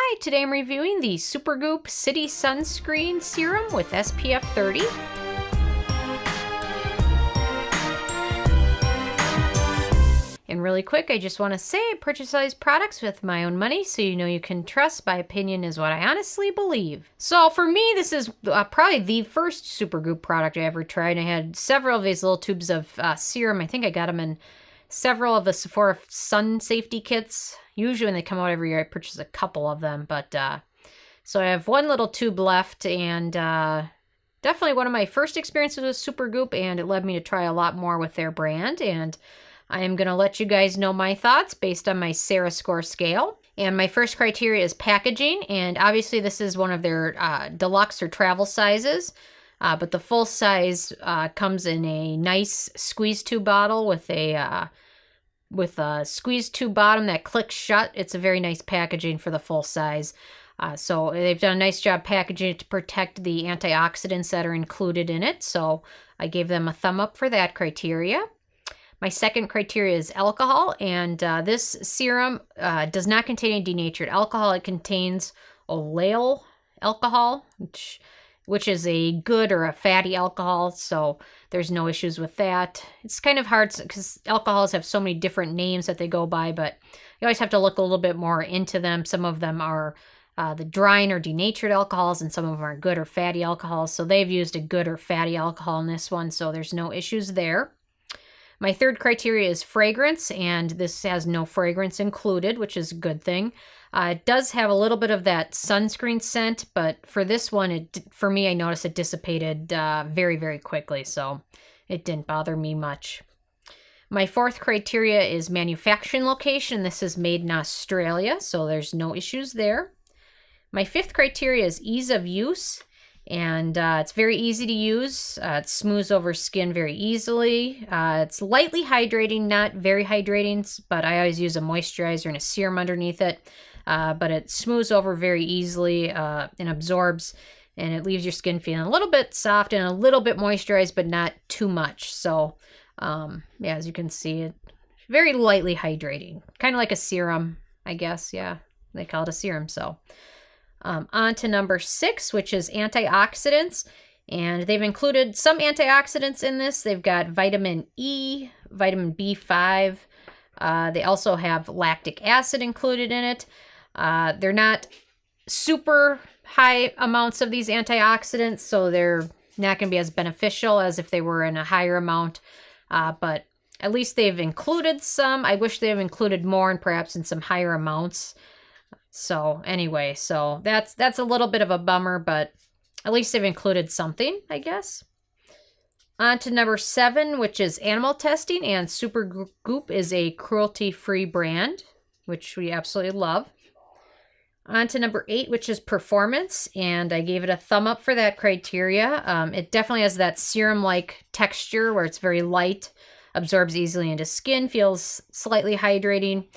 Hi, today I'm reviewing the SUPERGOOP City Sunscreen Serum with SPF 30. And really quick, I just want to say I purchase these products with my own money, so you know you can trust my opinion is what I honestly believe. So for me, this is probably the first SUPERGOOP product I ever tried. I had several of these little tubes of serum. I think I got them in several of the Sephora sun safety kits. Usually when they come out every year, I purchase a couple of them. But so I have one little tube left, and definitely one of my first experiences with SUPERGOOP, and it led me to try a lot more with their brand. And I am going to let you guys know my thoughts based on my Sarah score scale. And my first criteria is packaging, and obviously this is one of their deluxe or travel sizes. But the full size comes in a nice squeeze tube bottle with a squeeze tube bottom that clicks shut. It's a very nice packaging for the full size. So they've done a nice job packaging it to protect the antioxidants that are included in it. So I gave them a thumb up for that criteria. My second criteria is alcohol, and this serum does not contain any denatured alcohol. It contains oleal alcohol, which is a good or a fatty alcohol, so there's no issues with that. It's kind of hard because alcohols have so many different names that they go by, but you always have to look a little bit more into them. Some of them are the drying or denatured alcohols, and some of them are good or fatty alcohols, so they've used a good or fatty alcohol in this one, so there's no issues there. My third criteria is fragrance, and this has no fragrance included, which is a good thing. It does have a little bit of that sunscreen scent, but for this one, for me, I noticed it dissipated very, very quickly, so it didn't bother me much. My fourth criteria is manufacturing location. This is made in Australia, so there's no issues there. My fifth criteria is ease of use. And it's very easy to use. It smooths over skin very easily. It's lightly hydrating, not very hydrating, but I always use a moisturizer and a serum underneath it. But it smooths over very easily and absorbs, and it leaves your skin feeling a little bit soft and a little bit moisturized, but not too much. So, yeah, as you can see, it's very lightly hydrating. Kind of like a serum, I guess. Yeah, they call it a serum, so... on to number 6, which is antioxidants. And they've included some antioxidants in this. They've got vitamin E, vitamin B5. They also have lactic acid included in it. They're not super high amounts of these antioxidants, so they're not going to be as beneficial as if they were in a higher amount. But at least they've included some. I wish they've included more and perhaps in some higher amounts. So anyway, so that's a little bit of a bummer, but at least they've included something, I guess. On to number 7, which is animal testing, and SUPERGOOP is a cruelty-free brand, which we absolutely love. On to number 8, which is performance, and I gave it a thumb up for that criteria. It definitely has that serum-like texture where it's very light, absorbs easily into skin, feels slightly hydrating.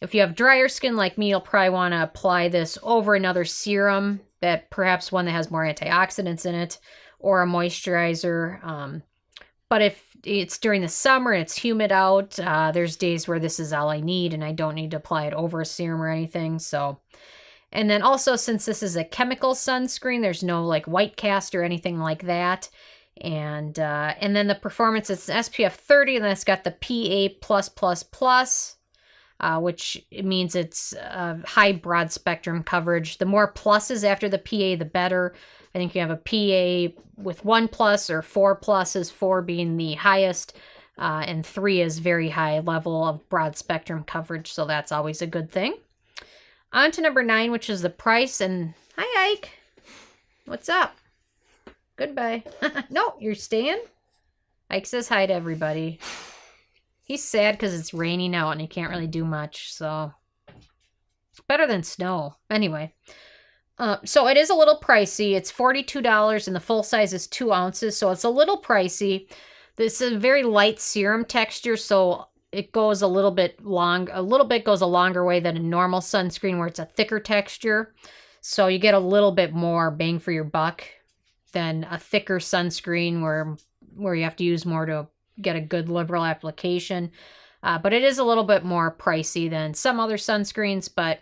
If you have drier skin like me, you'll probably want to apply this over another serum, that perhaps one that has more antioxidants in it, or a moisturizer. But if it's during the summer and it's humid out, there's days where this is all I need, and I don't need to apply it over a serum or anything. So, and then also, since this is a chemical sunscreen, there's no like white cast or anything like that. And then the performance, it's SPF 30, and then it's got the PA+++. Which means it's high broad spectrum coverage. The more pluses after the PA, the better. I think you have a PA with 1 plus or 4 pluses, 4 being the highest, and 3 is very high level of broad spectrum coverage, so that's always a good thing. On to number 9, which is the price, and hi, Ike. What's up? Goodbye. No, you're staying? Ike says hi to everybody. He's sad because it's raining out and he can't really do much, so it's better than snow. Anyway, so it is a little pricey. It's $42 and the full size is 2 ounces, so it's a little pricey. This is a very light serum texture, so it goes a little bit goes a longer way than a normal sunscreen where it's a thicker texture. So you get a little bit more bang for your buck than a thicker sunscreen where you have to use more to get a good liberal application. But it is a little bit more pricey than some other sunscreens, but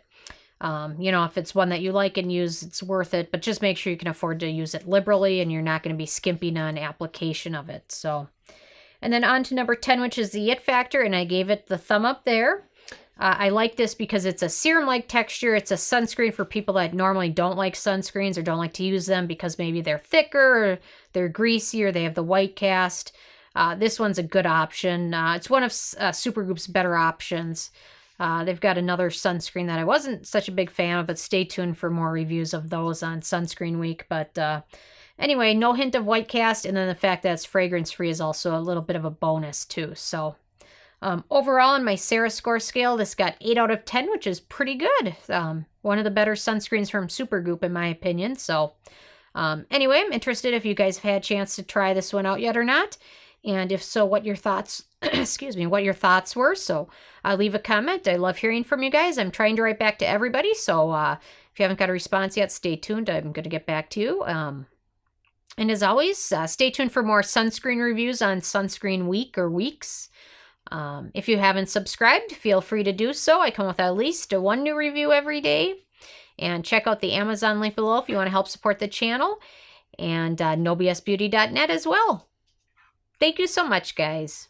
You know, if it's one that you like and use, it's worth it, but just make sure you can afford to use it liberally and you're not going to be skimping on application of it. So, and then on to number 10, which is the It Factor, and I gave it the thumb up there. I like this because it's a serum-like texture. It's a sunscreen for people that normally don't like sunscreens or don't like to use them because maybe they're thicker, or they're greasy, or they have the white cast. This one's a good option. It's one of Supergoop's better options. They've got another sunscreen that I wasn't such a big fan of, but stay tuned for more reviews of those on Sunscreen Week. But anyway, no hint of white cast, and then the fact that it's fragrance-free is also a little bit of a bonus too. So overall, on my Sarah score scale, this got 8 out of 10, which is pretty good. One of the better sunscreens from Supergoop, in my opinion. So anyway, I'm interested if you guys have had a chance to try this one out yet or not. And if so, what your thoughts, excuse me, what your thoughts were. So leave a comment. I love hearing from you guys. I'm trying to write back to everybody. So if you haven't got a response yet, stay tuned. I'm going to get back to you. And as always, stay tuned for more sunscreen reviews on Sunscreen Week or Weeks. If you haven't subscribed, feel free to do so. I come with at least one new review every day. And check out the Amazon link below if you want to help support the channel. And nobsbeauty.net as well. Thank you so much, guys.